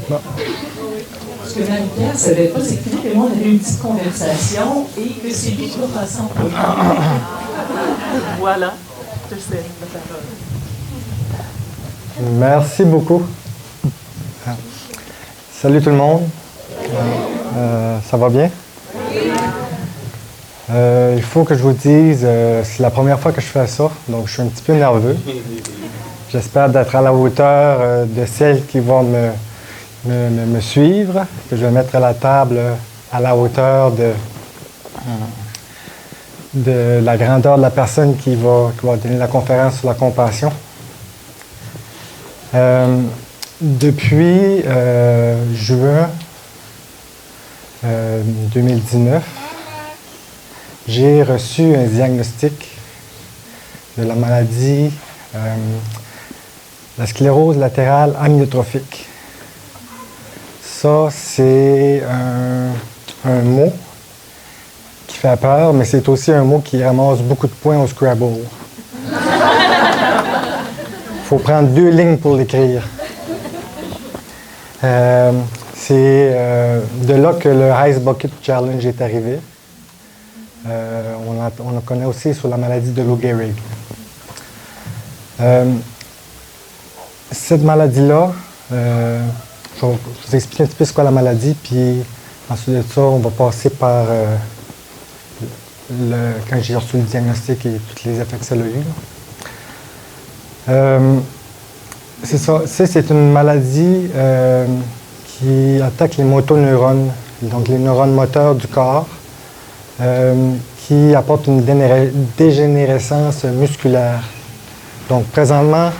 Bon. Ce que Marie-Pierre ne savait pas, c'est que Philippe et moi, on avait une petite conversation et que c'est lui qui va passer en premier. Voilà, je sais, la parole. Merci beaucoup. Salut tout le monde. Ça va bien? Il faut que je vous dise, c'est la première fois que je fais ça, donc je suis un petit peu nerveux. J'espère d'être à la hauteur de celles qui vont me suivre, que je vais mettre la table à la hauteur de la grandeur de la personne qui va donner la conférence sur la compassion. Depuis juin 2019, j'ai reçu un diagnostic de la maladie, la sclérose latérale amyotrophique. Ça, c'est un mot qui fait peur, mais c'est aussi un mot qui ramasse beaucoup de points au Scrabble. Il faut prendre 2 lignes pour l'écrire. C'est de là que le Ice Bucket Challenge est arrivé. On en connaît aussi sur la maladie de Lou Gehrig. Cette maladie-là, je vais vous expliquer un petit peu ce qu'est la maladie, puis ensuite de ça, on va passer par quand j'ai reçu le diagnostic et tous les effets que ça a eu. C'est ça. C'est une maladie qui attaque les motoneurones, donc les neurones moteurs du corps, qui apporte une dégénérescence musculaire. Donc, présentement,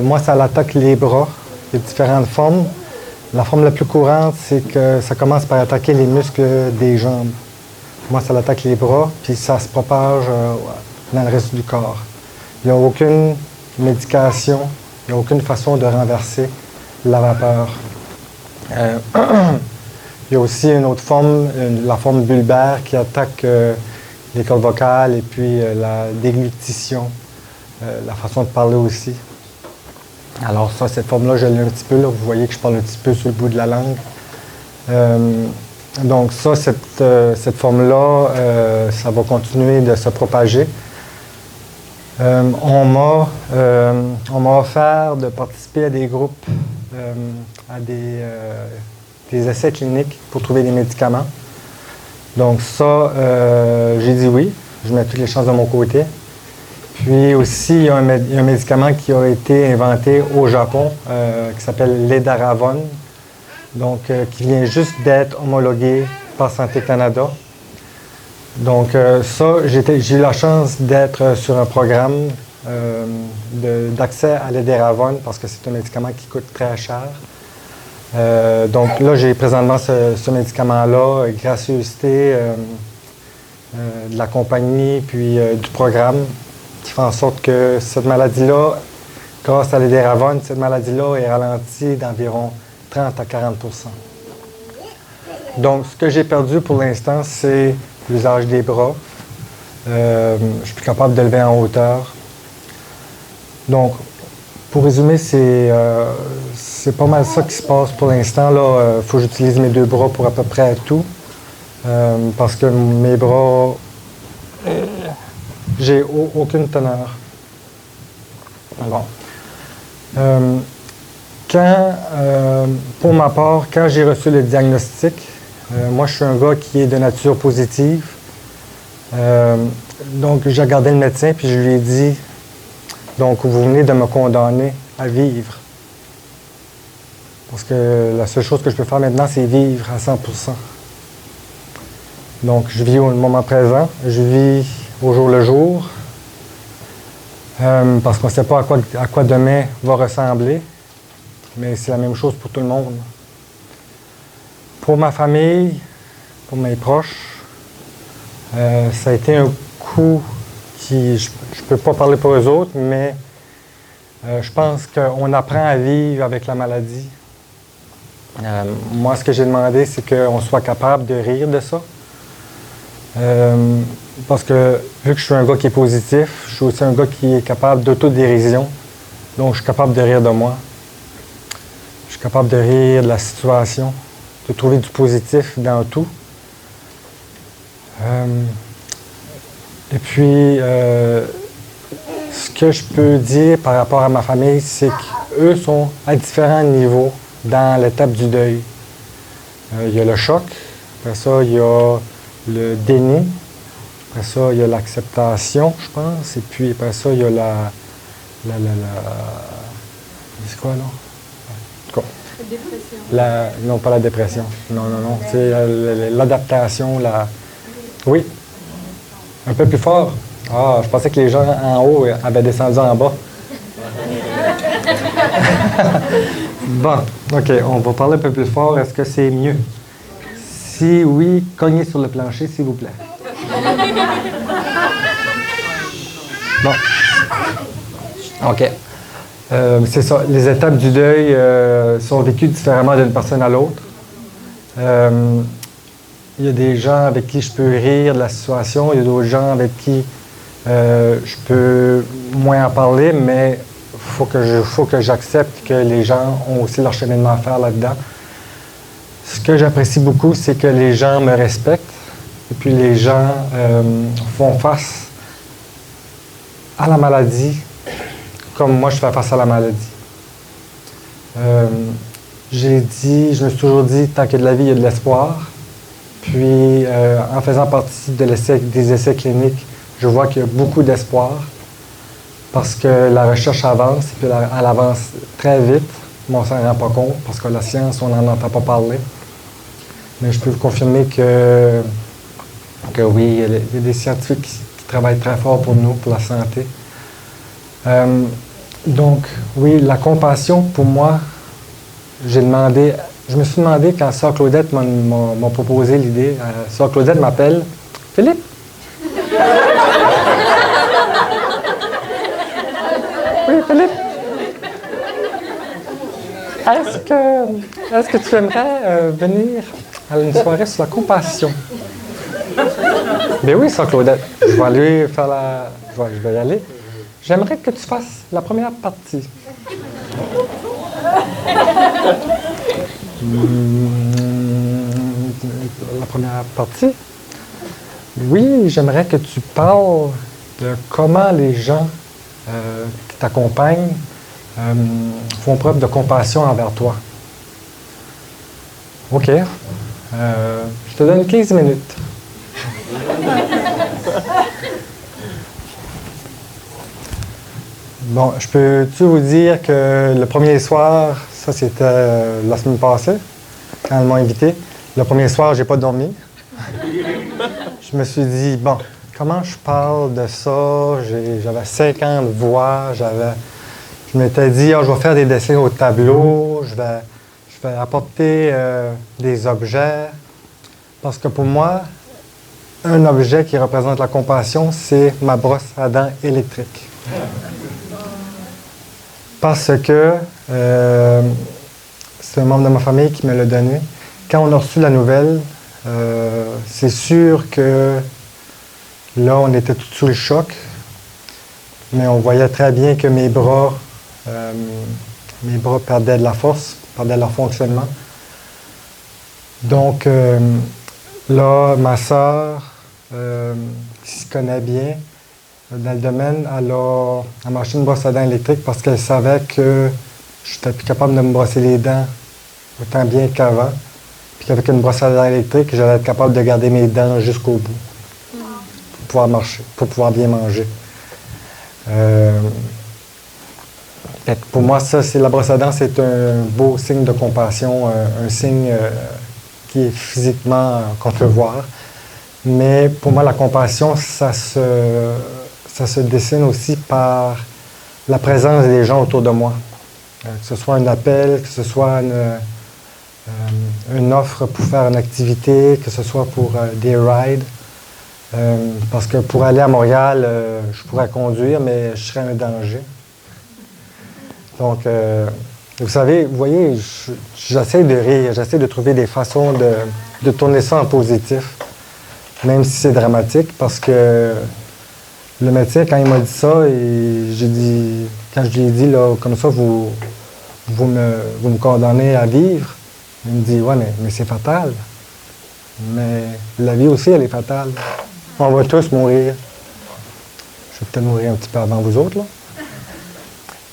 moi, ça attaque les bras. Il y a différentes formes. La forme la plus courante, c'est que ça commence par attaquer les muscles des jambes. Moi, ça attaque les bras, puis ça se propage dans le reste du corps. Il n'y a aucune médication, il n'y a aucune façon de renverser la vapeur. Il y a aussi une autre forme, la forme bulbaire, qui attaque les cordes vocales et puis la déglutition, la façon de parler aussi. Alors ça, cette forme-là, je l'ai un petit peu. Là. Vous voyez que je parle un petit peu sur le bout de la langue. Donc ça, cette forme-là, ça va continuer de se propager. On m'a offert de participer à des groupes, à des essais cliniques pour trouver des médicaments. Donc ça, j'ai dit oui. Je mets toutes les chances de mon côté. Puis aussi, il y a un médicament qui a été inventé au Japon qui s'appelle l'Edaravone, donc qui vient juste d'être homologué par Santé Canada. Donc ça, j'ai eu la chance d'être sur un programme d'accès à l'Edaravone parce que c'est un médicament qui coûte très cher. Donc là, j'ai présentement ce médicament-là, gracieuseté de la compagnie puis du programme, qui fait en sorte que cette maladie-là, grâce à l'Edaravone, cette maladie-là est ralentie d'environ 30 à 40 %. Donc, ce que j'ai perdu pour l'instant, c'est l'usage des bras. Je suis plus capable de lever en hauteur. Donc, pour résumer, c'est pas mal ça qui se passe pour l'instant. Il faut que j'utilise mes 2 bras pour à peu près tout. Parce que mes bras, j'ai aucune teneur. Bon. Pour ma part, quand j'ai reçu le diagnostic, moi, je suis un gars qui est de nature positive. Donc, j'ai regardé le médecin puis je lui ai dit, donc, vous venez de me condamner à vivre. Parce que la seule chose que je peux faire maintenant, c'est vivre à 100 %. Donc, je vis au moment présent, je vis au jour le jour, parce qu'on ne sait pas à quoi demain va ressembler, mais c'est la même chose pour tout le monde. Pour ma famille, pour mes proches, ça a été un coup qui, je ne peux pas parler pour eux autres, mais je pense qu'on apprend à vivre avec la maladie. Moi, ce que j'ai demandé, c'est qu'on soit capable de rire de ça. Parce que vu que je suis un gars qui est positif, je suis aussi un gars qui est capable d'autodérision. Donc, je suis capable de rire de moi. Je suis capable de rire de la situation, de trouver du positif dans tout. Et puis, ce que je peux dire par rapport à ma famille, c'est qu'eux sont à différents niveaux dans l'étape du deuil. Il y a le choc, après ça, il y a le déni, après ça, il y a l'acceptation, je pense, et puis après ça, il y a c'est quoi, non? Quoi? Dépression. Non, pas la dépression. Non. C'est l'adaptation, Oui. Un peu plus fort. Ah, je pensais que les gens en haut avaient descendu en bas. Bon, OK, on va parler un peu plus fort. Est-ce que c'est mieux? Si oui, cognez sur le plancher, s'il vous plaît. Bon. OK. C'est ça. Les étapes du deuil sont vécues différemment d'une personne à l'autre. Il y a des gens avec qui je peux rire de la situation. Il y a d'autres gens avec qui je peux moins en parler, mais il faut que j'accepte que les gens ont aussi leur cheminement à faire là-dedans. Ce que j'apprécie beaucoup, c'est que les gens me respectent et puis les gens font face à la maladie comme moi je fais face à la maladie. Je me suis toujours dit, tant qu'il y a de la vie, il y a de l'espoir. Puis, en faisant partie des essais cliniques, je vois qu'il y a beaucoup d'espoir parce que la recherche avance, et puis elle avance très vite, mais on ne s'en rend pas compte parce que la science, on n'en entend pas parler. Mais je peux vous confirmer que oui, il y a des scientifiques qui travaillent très fort pour nous, pour la santé. Donc, oui, la compassion, pour moi, je me suis demandé quand Sœur Claudette m'a proposé l'idée. Sœur Claudette m'appelle. Philippe? Oui, Philippe? Est-ce que tu aimerais venir à une soirée sur la compassion? Ben oui, Sœur Claudette. Je vais aller faire je vais y aller. J'aimerais que tu fasses la première partie. La première partie? Oui, j'aimerais que tu parles de comment les gens qui t'accompagnent font preuve de compassion envers toi. OK. Je te donne 15 minutes. Bon, je peux-tu vous dire que le premier soir, ça c'était la semaine passée, quand ils m'ont invité. Le premier soir, j'ai pas dormi. Je me suis dit, bon, comment je parle de ça? J'avais 50 voix, je m'étais dit, je vais faire des dessins au tableau, je vais apporter des objets. Parce que pour moi, un objet qui représente la compassion, c'est ma brosse à dents électrique. Parce que c'est un membre de ma famille qui me l'a donné. Quand on a reçu la nouvelle, c'est sûr que là, on était tout sous le choc, mais on voyait très bien que mes bras perdaient de la force, perdaient leur fonctionnement. Donc là, ma sœur, qui se connaît bien dans le domaine, elle m'a acheté une brosse à dents électrique parce qu'elle savait que je n'étais plus capable de me brosser les dents autant bien qu'avant. Puis qu'avec une brosse à dents électrique, j'allais être capable de garder mes dents jusqu'au bout pour pouvoir marcher, pour pouvoir bien manger. Pour moi, la brosse à dents, c'est un beau signe de compassion, un signe qui est physiquement qu'on peut voir. Mais pour moi, la compassion, ça se dessine aussi par la présence des gens autour de moi. Que ce soit un appel, que ce soit une offre pour faire une activité, que ce soit pour des rides. Parce que pour aller à Montréal, je pourrais conduire, mais je serais un danger. Donc, vous savez, vous voyez, j'essaie de rire, j'essaie de trouver des façons de tourner ça en positif, même si c'est dramatique, parce que le médecin, quand il m'a dit ça, quand je lui ai dit, là, comme ça, vous vous me condamnez à vivre. Il me dit, ouais, mais c'est fatal. Mais la vie aussi, elle est fatale. On va tous mourir. Je vais peut-être mourir un petit peu avant vous autres, là.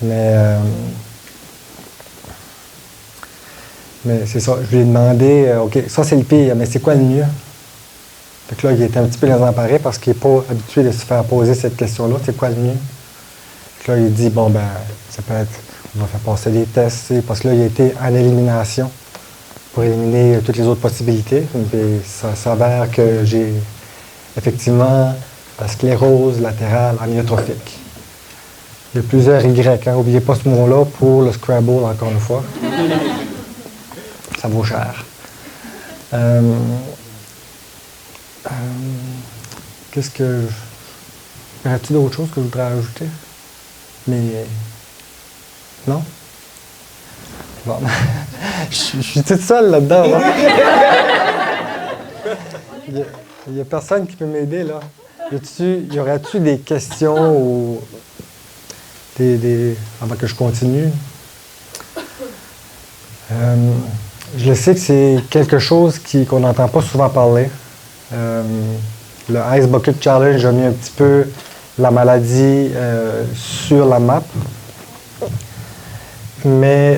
Mais c'est ça, je lui ai demandé, OK, ça c'est le pire, mais c'est quoi le mieux? Fait que là, il était un petit peu désemparé parce qu'il n'est pas habitué de se faire poser cette question-là, c'est quoi le mieux? Fait que là, il dit, bon, ben, ça peut être, on va faire passer des tests, parce que là, il a été en élimination pour éliminer toutes les autres possibilités. Et ça s'avère que j'ai effectivement la sclérose latérale amyotrophique. Il y a plusieurs Y, hein. N'oubliez pas ce mot-là pour le Scrabble, encore une fois. Ça vaut cher. Qu'est-ce que... Y aurait-il d'autres choses que je voudrais ajouter? Mais... Non? Bon. Je suis toute seule là-dedans, là. Il n'y a personne qui peut m'aider, là. Y aurait-tu des questions ou... avant que je continue? Je le sais que c'est quelque chose qu'on n'entend pas souvent parler. Le Ice Bucket Challenge a mis un petit peu la maladie sur la map. Mais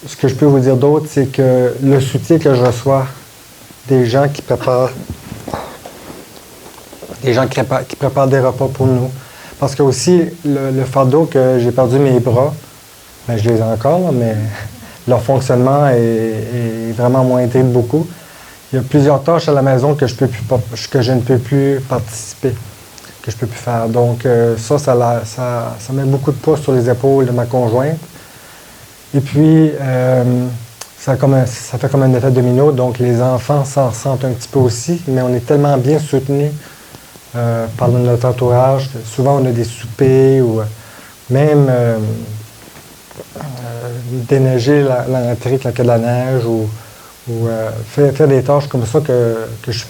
ce que je peux vous dire d'autre, c'est que le soutien que je reçois des gens qui préparent des repas pour nous. Parce que aussi, le fardeau que j'ai perdu mes bras, ben, je les ai encore, là, mais leur fonctionnement est vraiment moindré de beaucoup. Il y a plusieurs tâches à la maison que je ne peux plus participer, que je ne peux plus faire. Donc ça met beaucoup de poids sur les épaules de ma conjointe. Et puis, ça fait comme un effet domino, donc les enfants s'en ressentent un petit peu aussi, mais on est tellement bien soutenus par notre entourage. Souvent, on a des soupers ou même déneiger l'entrée avec la neige ou faire des tâches comme ça que je